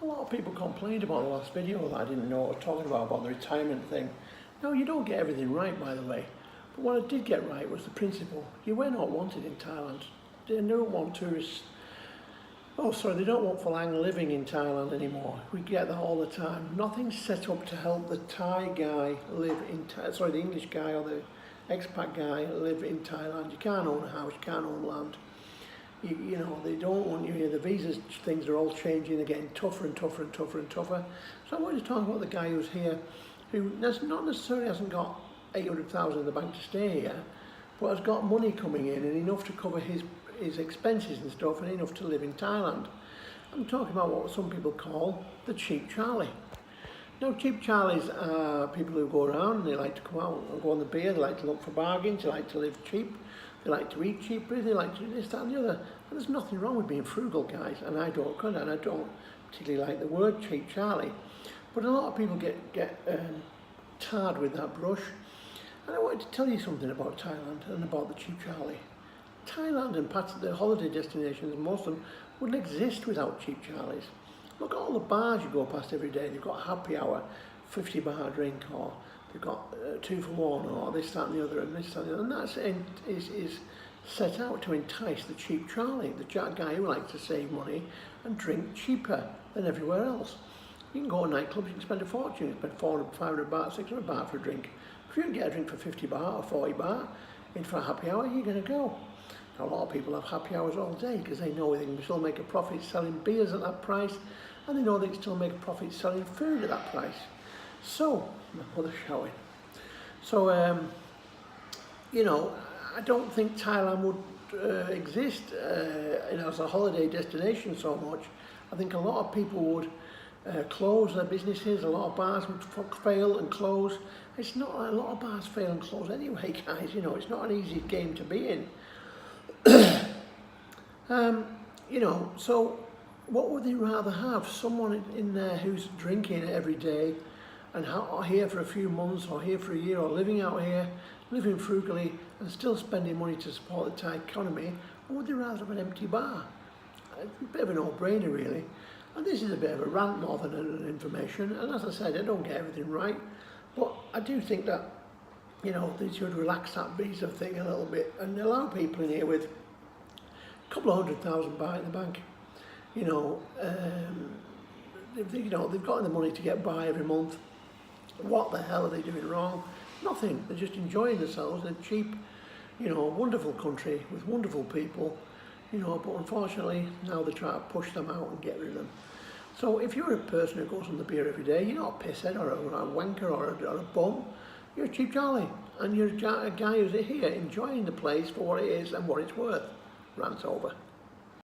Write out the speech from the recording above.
lot of people complained about the last video that I didn't know what I was talking about the retirement thing. No, you don't get everything right, by the way. But what I did get right was the principle. You were not wanted in Thailand. They don't want tourists. They don't want Falang living in Thailand anymore. We get that all the time. Nothing's set up to help the Thai guy live in the English guy or the expat guy live in Thailand. You can't own a house, you can't own land. You know, they don't want you here. The visa things are all changing. They're getting tougher and tougher and tougher and tougher. So I wanted to talk about the guy who's here, who not necessarily hasn't got 800,000 in the bank to stay here, but has got money coming in and enough to cover his expenses and stuff, and enough to live in Thailand. I'm talking about what some people call the cheap Charlie. Now, cheap Charlies are people who go around and they like to come out and go on the beer, they like to look for bargains, they like to live cheap, they like to eat cheaply, they like to do this, that and the other. And there's nothing wrong with being frugal, guys, and I don't particularly like the word cheap Charlie. But a lot of people get tarred with that brush. And I wanted to tell you something about Thailand and about the cheap Charlie. Thailand and parts of the holiday destinations, most of them, wouldn't exist without cheap Charlies. Look at all the bars you go past every day. They've got happy hour, 50 bar drink, or they've got 2 for 1, or this, that and the other, and this, that and the other. And that is set out to entice the cheap Charlie, the guy who likes to save money and drink cheaper than everywhere else. You can go to nightclubs, you can spend a fortune, you can spend 400, 500 baht, 600 baht for a drink. If you can get a drink for 50 baht or 40 baht in for a happy hour, you're going to go. Now, a lot of people have happy hours all day because they know they can still make a profit selling beers at that price, and they know they can still make a profit selling food at that price. So, my mother's shouting. So, you know, I don't think Thailand would exist as a holiday destination so much. I think a lot of people would close their businesses. A lot of bars would fail and close. It's not like a lot of bars fail and close anyway, guys. You know, it's not an easy game to be in. You know, so what would they rather have? Someone in there who's drinking every day and here for a few months or here for a year, or living out here, living frugally and still spending money to support the Thai economy, or would they rather have an empty bar? It's a bit of a no-brainer, really. And this is a bit of a rant more than an information, and as I said, I don't get everything right, but I do think that, you know, they should relax that visa thing a little bit and allow people in here with a couple of 100,000 baht in the bank. You know, they've got the money to get by every month. What the hell are they doing wrong? Nothing. They're just enjoying themselves. They're cheap, you know, wonderful country with wonderful people, you know, but unfortunately now they try to push them out and get rid of them. So if you're a person who goes on the beer every day, you're not a pisshead or a wanker or a bum. You're a cheap Charlie, and you're a guy who's here enjoying the place for what it is and what it's worth. Rant's over.